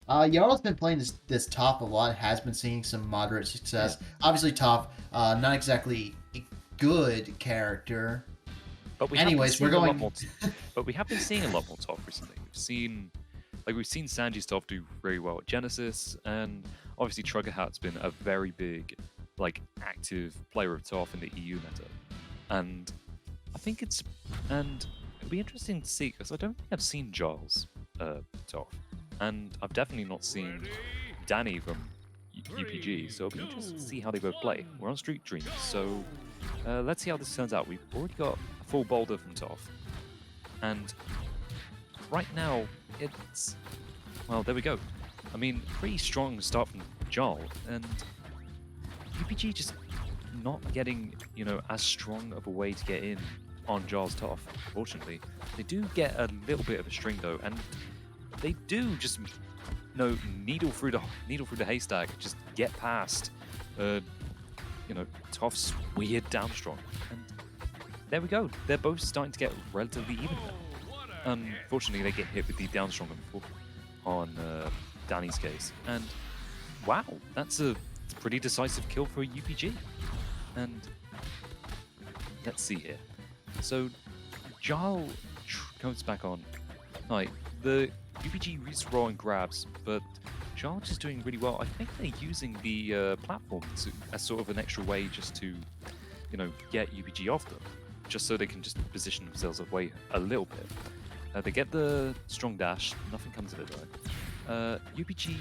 Jarl's been playing this Toph a lot. Has been seeing some moderate Yeah, success. Obviously, Toph, not exactly a good character. but we have been Anyways, we're seeing a lot going. more. But we have been seeing a lot more Toph recently. We've seen Sanji's Toph do very well at Genesis, and obviously Truggerhat's been a very big, like, active player of Toph in the EU meta, and I think and it'll be interesting to see because I don't think I've seen Jarl's Toph, and I've definitely not seen Danny from UPG, so it'll be interesting to see how they both play. We're on Street Dreams, so let's see how this turns out. We've already got a full boulder from Toph, and right now it's, well, there we go. I mean, pretty strong start from Jarl, and UPG just not getting, as strong of a way to get in on Jarl's Toph, unfortunately. They do get a little bit of a string though, and they do just, needle through the haystack, just get past, Toph's weird downstrong. And there we go. They're both starting to get relatively even now. Unfortunately, they get hit with the downstrong on Danny's case, and wow, that's a pretty decisive kill for UPG. And let's see here. So Jarl comes back on. Like, the UPG re-roll and grabs, but Jarl just doing really well. I think they're using the platform as sort of an extra way just to, get UPG off them, just so they can just position themselves away a little bit. They get the strong dash, nothing comes of it though. UPG,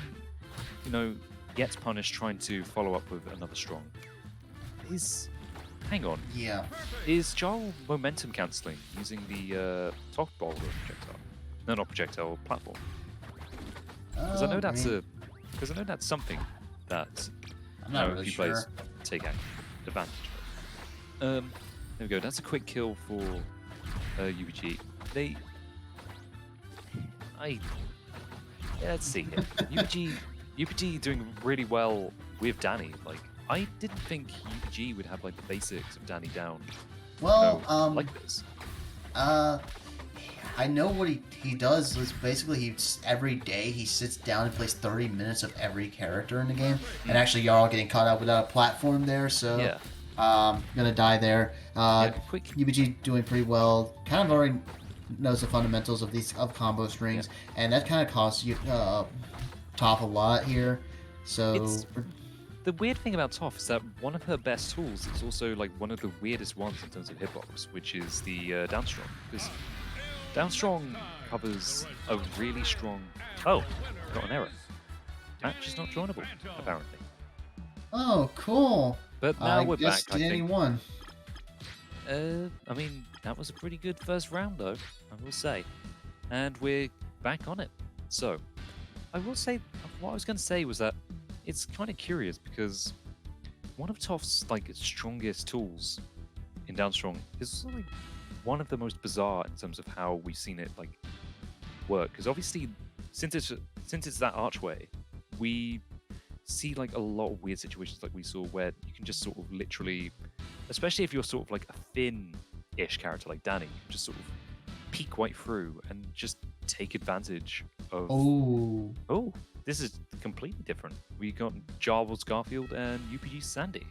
gets punished trying to follow up with another strong. Hang on. Yeah. Is Jarl momentum cancelling using the top boulder projectile? No, not projectile, platform. Because I know that's something that I'm not really few sure. players take advantage of. There we go. That's a quick kill for UPG. Let's see here. UPG doing really well with Danny. Like, I didn't think UPG would have like the basics of Danny down. Well, Like this. I know what he does is basically every day he sits down and plays 30 minutes of every character in the game. And actually, Jarl getting caught out without a platform there, so Yeah. gonna die there. Quick. UBG doing pretty well. Kind of already knows the fundamentals of combo strings, and that kind of costs you Toph a lot here. So The weird thing about Toph is that one of her best tools is also like one of the weirdest ones in terms of hitbox, which is the downstrong. Because downstrong covers a really strong. Oh, got an error. Match is not joinable, apparently. oh, cool. But now we're guess back. I Danny think. won. I mean, that was a pretty good first round, though, I will say. And we're back on it. So, I will say, what I was going to say was that it's kind of curious because one of Toph's strongest tools in downstrong is like one of the most bizarre in terms of how we've seen it work. Because obviously, since it's that archway, we see like a lot of weird situations like we saw where you can just sort of literally, especially if you're sort of like a thin-ish character like Danny, you can just sort of peek right through and just take advantage of. Oh, this is completely different. We got Jarl's Garfield and UPG's Sandy.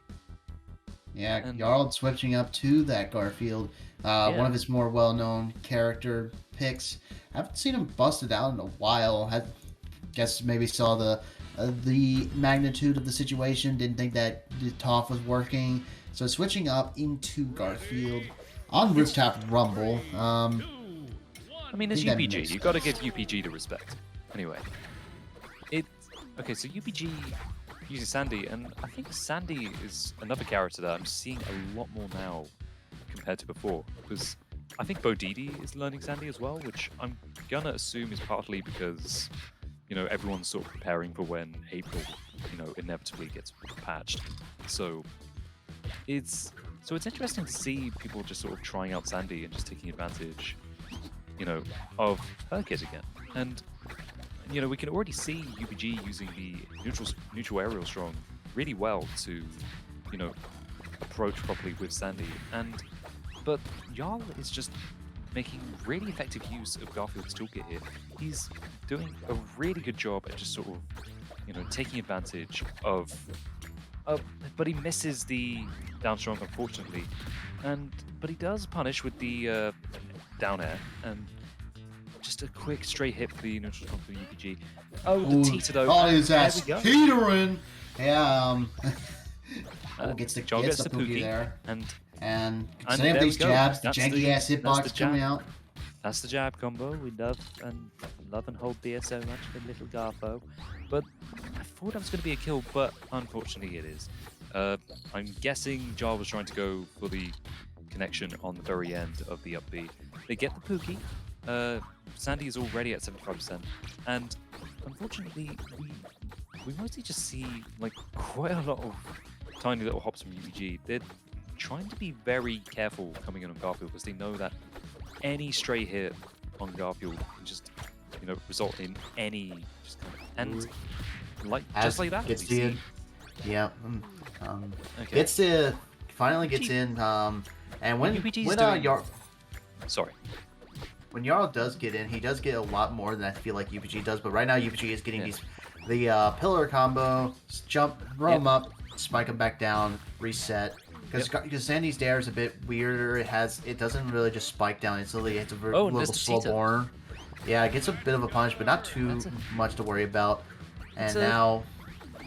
Yeah, And- Jarl switching up to that Garfield. One of his more well-known character picks. I haven't seen him busted out in a while. I guess maybe saw the magnitude of the situation. Didn't think that the Toph was working. So switching up into Garfield on Rooftop Rumble. I mean, it's think that UPG. makes You've got to sense. give UPG the respect. Anyway, okay. So UPG uses Sandy, and I think Sandy is another character that I'm seeing a lot more now compared to before. Because I think Bodidi is learning Sandy as well, which I'm gonna assume is partly because everyone's sort of preparing for when April inevitably gets patched. So it's interesting to see people just sort of trying out Sandy and just taking advantage of her kit again. And we can already see UPG using the neutral aerial strong really well to approach properly with Sandy. But Jarl is just making really effective use of Garfield's toolkit here. He's doing a really good job at just sort of, taking advantage of, but he misses the down strong, unfortunately, but he does punish with the down air, and just a quick straight hit for the neutral strong for UPG. Oh, the teeter though. Oh, his ass teetering. Yeah. Gets the Pookie there. And setting up these jabs, the janky ass hitbox coming out. That's the jab combo. We love and hold dear so much for little Garfo. But I thought that was going to be a kill, but unfortunately it is. I'm guessing Jarl was trying to go for the connection on the very end of the up B. They get the Pookie. Sandy is already at 75%, and unfortunately we mostly just see like quite a lot of tiny little hops from UBG. They're trying to be very careful coming in on Garfield because they know that any stray hit on Garfield can just result in any just kind of, and just like that. Gets in. Yeah. Okay. Finally gets in. And when Jarl. Sorry. When Jarl does get in, he does get a lot more than I feel like UPG does. But right now, UPG is getting the pillar combo, jump, throw him up, spike him back down, reset. Because Sandy's dare is a bit weirder. It doesn't really just spike down instantly. It's a little slow burn. Yeah, it gets a bit of a punch, but not too much to worry about. And now,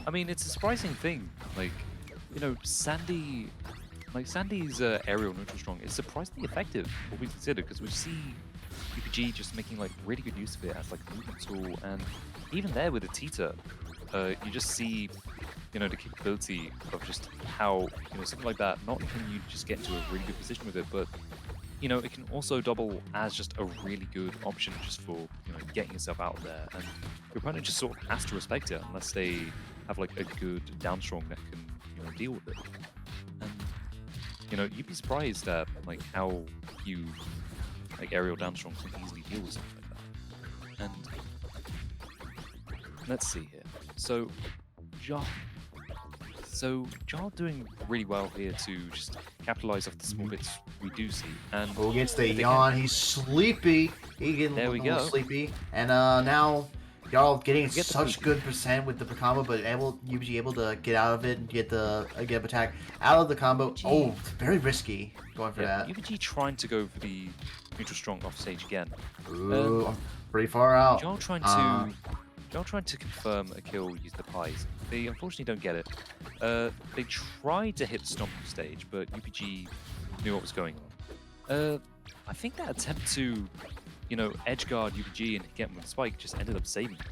I mean, it's a surprising thing. Like, Sandy's aerial neutral strong is surprisingly effective. What we consider, because we see UPG just making like really good use of it as like a movement tool, and even there with the teeter, you just see the capability of just how something like that. Not can you just get into a really good position with it, but it can also double as just a really good option just for getting yourself out there, and your opponent just sort of has to respect it unless they have like a good down strong that can deal with it. And you'd be surprised at like how you aerial down strong can easily deal with something like that. And let's see here. So Jarl doing really well here to just capitalize off the small bits we do see. And gets the yawn. He's sleepy. He getting a little sleepy. And now Jarl getting such good percent with the combo, but UPG able to get out of it and get attack out of the combo. Oh, very risky going for that. UPG trying to go for the neutral strong off stage again. Ooh, pretty far out. Jarl trying to confirm a kill, use the pies. They unfortunately don't get it. They tried to hit the stomp stage, but UPG knew what was going on. I think that attempt to, edge guard UPG and get him with a spike just ended up saving him.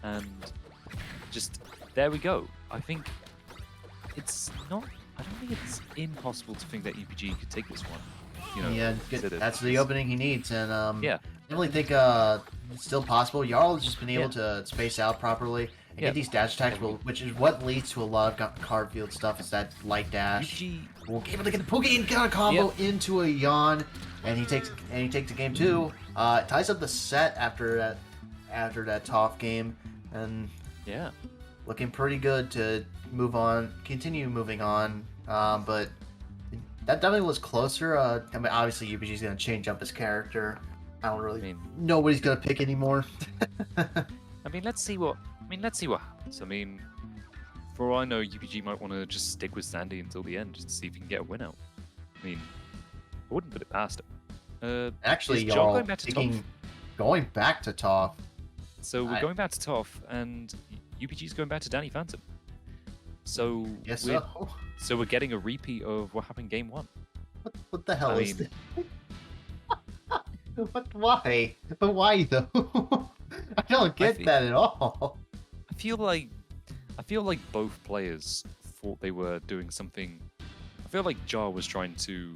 And just, there we go. I think I don't think it's impossible to think that UPG could take this one. That's the opening he needs, and I definitely think it's still possible. Jarl has just been able to space out properly and get these dash attacks, which is what leads to a lot of Garfield stuff. Is that light dash? We'll be able to get the Pookie and get a combo into a yawn, and he takes the game too. Ties up the set after that Toph game, and looking pretty good to continue moving on. But that definitely was closer. I mean, obviously UPG's gonna change up his character. I don't really know what he's gonna pick anymore. I mean, let's see what happens. I mean, for all I know, UPG might want to just stick with Sandy until the end, just to see if he can get a win out. I mean, I wouldn't put it past him. Actually, Jarl going back to Toph. So we're going back to Toph, and UPG's going back to Danny Phantom. So So we're getting a repeat of what happened game 1. What the hell is this? Why? But why though? I don't get that at all. I feel like both players thought they were doing something. I feel like Jarl was trying to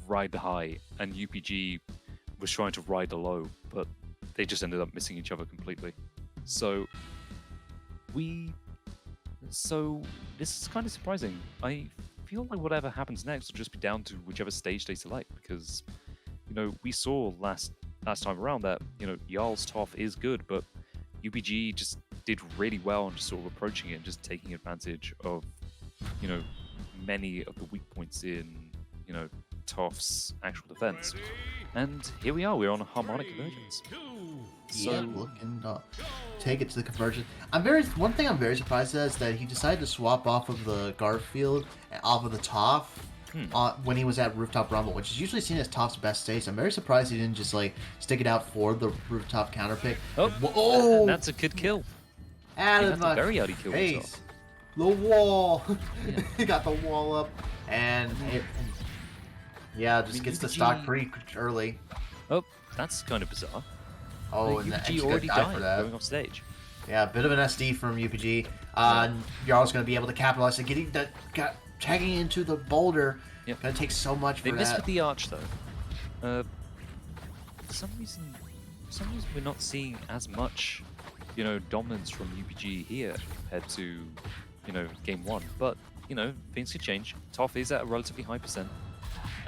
ride the high, and UPG was trying to ride the low, but they just ended up missing each other completely. So this is kind of surprising. I feel like whatever happens next will just be down to whichever stage they select, because we saw last time around that Jarl's Toph is good, but UPG just did really well on just sort of approaching it and just taking advantage of many of the weak points in Toph's actual defense. And here we are, we're on a harmonic convergence. So, yeah, looking to take it to the conversion. One thing I'm very surprised at is that he decided to swap off of the Garfield and off of the Toph when he was at Rooftop Rumble, which is usually seen as Toph's best stage. I'm very surprised he didn't just like stick it out for the Rooftop counter pick. Oh, that's a good kill. That's a very early kill. Face. The wall. He got the wall up, and it just gets the stock pretty early. Oh, that's kind of bizarre. Oh, and UPG already died going off stage. Yeah, a bit of an SD from UPG. Jarl's going to be able to capitalize and tagging into the boulder. Yep. Going to take so much for that. They missed that. with the arch though. For some reason we're not seeing as much, dominance from UPG here compared to, game 1. But things could change. Toph is at a relatively high percent.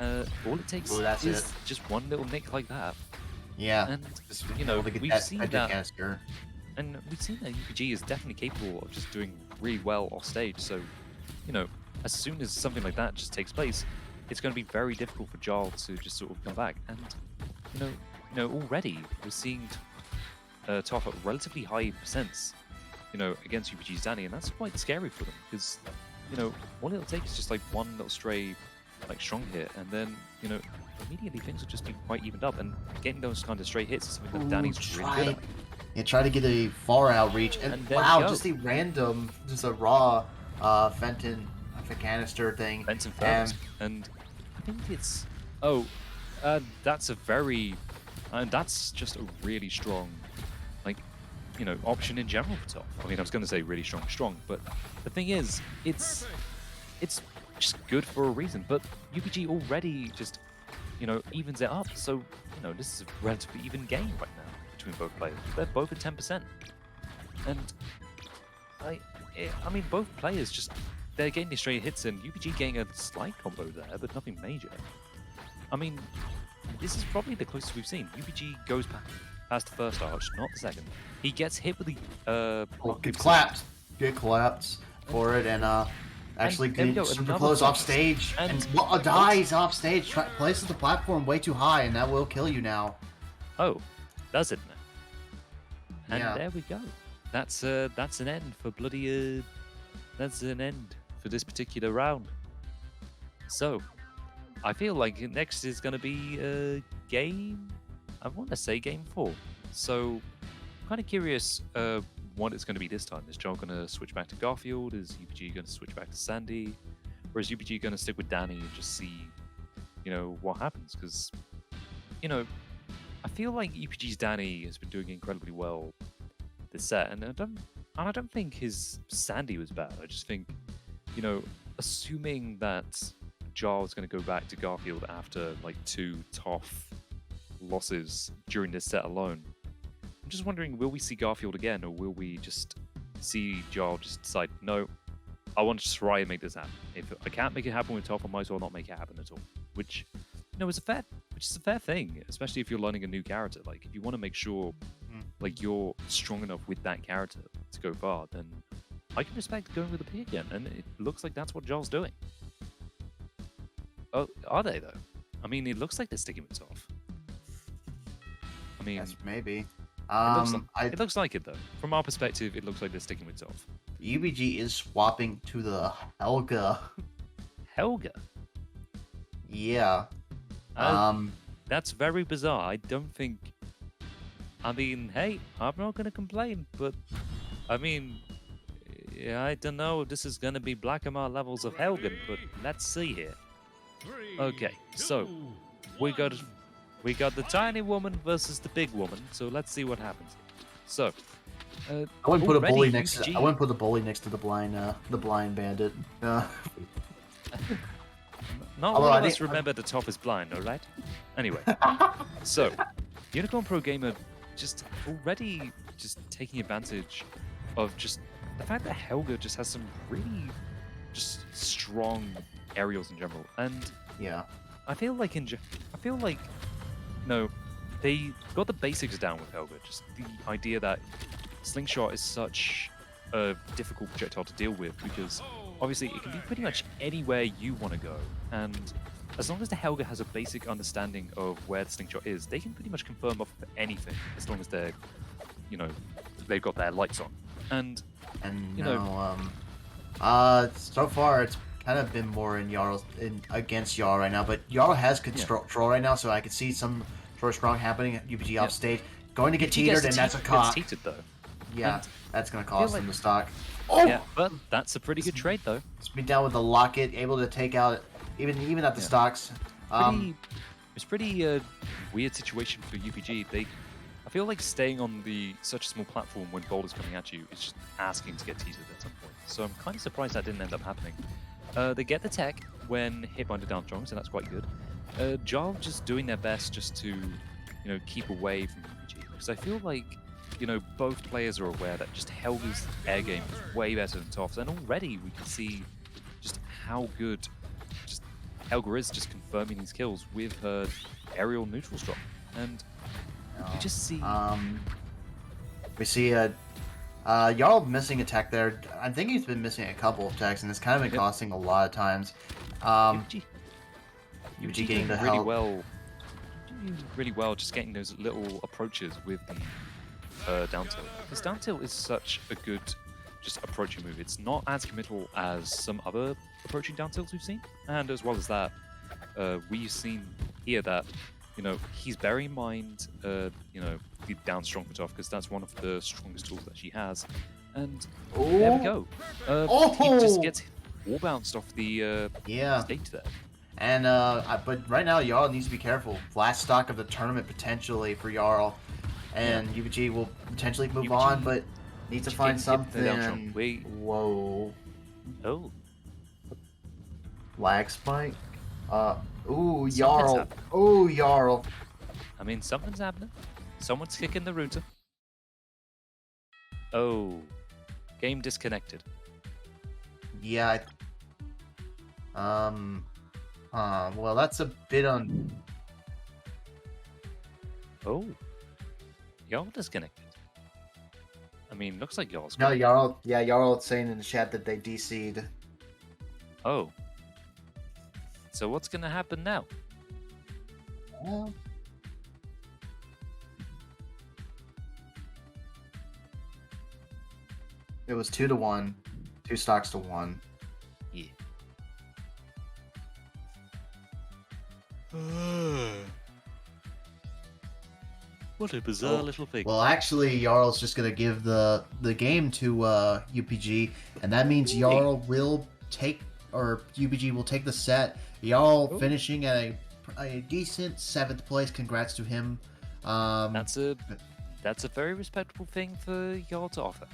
All it takes is just one little nick like that. Yeah, and we've seen that. And we've seen that UPG is definitely capable of just doing really well off stage. So, as soon as something like that just takes place, it's going to be very difficult for Jarl to just sort of come back. And already we're seeing Toph at relatively high percents, against UPG's Danny, and that's quite scary for them because, all it'll take is just like one little stray, like strong hit, and then immediately things will just be quite evened up, and getting those kind of straight hits is something that Danny's really good at. Yeah, try to get a far outreach, and wow, just a random, just a raw Fenton canister thing. Fenton first, and I think it's that's a very, that's just a really strong, option in general for Toph. I mean, I was going to say really strong, but the thing is, it's just good for a reason. But UPG already just, evens it up. So, this is a relatively even game right now between both players. They're both at 10%. And I mean, both players just, they're getting these straight hits in. UPG getting a slight combo there, but nothing major. I mean, this is probably the closest we've seen. UPG goes past the first arch, not the second. He gets hit with the get clapped for it, and actually gets super close off stage, and dies off stage. Places the platform way too high, and that will kill you now. Oh, does it now? And there we go. That's an end for bloody. That's an end for this particular round. So, I feel like next is going to be game. I want to say game 4. So, I'm kind of curious what it's going to be this time. Is Jarl going to switch back to Garfield? Is UPG going to switch back to Sandy? Or is UPG going to stick with Danny and just see, what happens? Because, I feel like UPG's Danny has been doing incredibly well this set, and I don't think his Sandy was bad. I just think, assuming that Jarl is going to go back to Garfield after like 2 Toph losses during this set alone, I'm just wondering, will we see Garfield again, or will we just see Jarl just decide, no, I want to try and make this happen. If I can't make it happen with Toph, I might as well not make it happen at all. Which, is a fair thing, especially if you're learning a new character. Like, if you want to make sure, like, you're strong enough with that character to go far, then I can respect going with the P again, and it looks like that's what Jarl's doing. Oh, are they though? I mean, it looks like they're sticking with Toph. I mean, yes, maybe. It looks like it though. From our perspective, it looks like they're sticking with Toph. UPG is swapping to the Helga. Helga? Yeah. That's very bizarre. I don't think. I mean, hey, I'm not gonna complain, but I mean, yeah, I don't know if this is gonna be Blackamar levels of Helga, but let's see here. Okay, so we got the tiny woman versus the big woman. So let's see what happens. So I wouldn't put a bully next. I wouldn't put the bully next to the blind bandit. Not all of us remember the Toph is blind, all right? Anyway, so UnicornProGamer just already just taking advantage of just the fact that Helga just has some really just strong aerials in general, and yeah, I feel like they got the basics down with Helga. Just the idea that slingshot is such a difficult projectile to deal with, because obviously it can be pretty much anywhere you want to go, and as long as the Helga has a basic understanding of where the slingshot is, they can pretty much confirm off of anything as long as they're, you know, they've got their lights on. And you know, so far it's kind of been more in against Jarl right now, but Jarl has control right now, so I could see some sort of strong happening. UPG off stage, going to get teetered, and that's a cock. Teetered though. Yeah, And that's gonna cost them the stock. Oh! Yeah, but that's a pretty good trade though. Speed down with the locket, able to take out even at the stocks. It's pretty weird situation for UPG. I feel like staying on such a small platform when Boulder's coming at you is just asking to get teetered at some point. So I'm kind of surprised that didn't end up happening. They get the tech when hit by the down strong, so that's quite good. Jarl just doing their best just to, keep away from UPG, because I feel like, both players are aware that just Helga's air game is way better than Toph's, and already we can see just how good just Helga is just confirming these kills with her aerial neutral strong. And you just see... we see Jarl missing a tech there. I think he's been missing a couple of techs, and it's kind of been costing a lot of times. UPG getting the help. Really well, just getting those little approaches with the down tilt. Because down tilt is such a good just approaching move. It's not as committal as some other approaching down tilts we've seen. And as well as that, we've seen here that he's bearing in mind, the down strong for Toph, because that's one of the strongest tools that she has. And there we go. He just gets wall bounced off the stage there. And but right now, Jarl needs to be careful. Last stock of the tournament potentially for Jarl, and UPG will potentially move on, but needs to find something. Wait. Whoa. Oh. Lag spike. Ooh, Jarl. Ooh, Jarl. I mean, something's happening. Someone's kicking the router. Oh. Game disconnected. Yeah. Well, that's a bit on... Oh. Jarl disconnected. I mean, looks like Jarl's... No, Jarl... Yeah, Jarl is saying in the chat that they DC'd. Oh. So what's going to happen now? Well... It was 2-1. 2 stocks to 1. Yeah. What a bizarre little thing. Well, actually, Jarl's just going to give the game to UPG, and that means Jarl will take, or UPG will take the set. Jarl finishing at a decent 7th place. Congrats to him. That's a very respectable thing for Jarl to offer.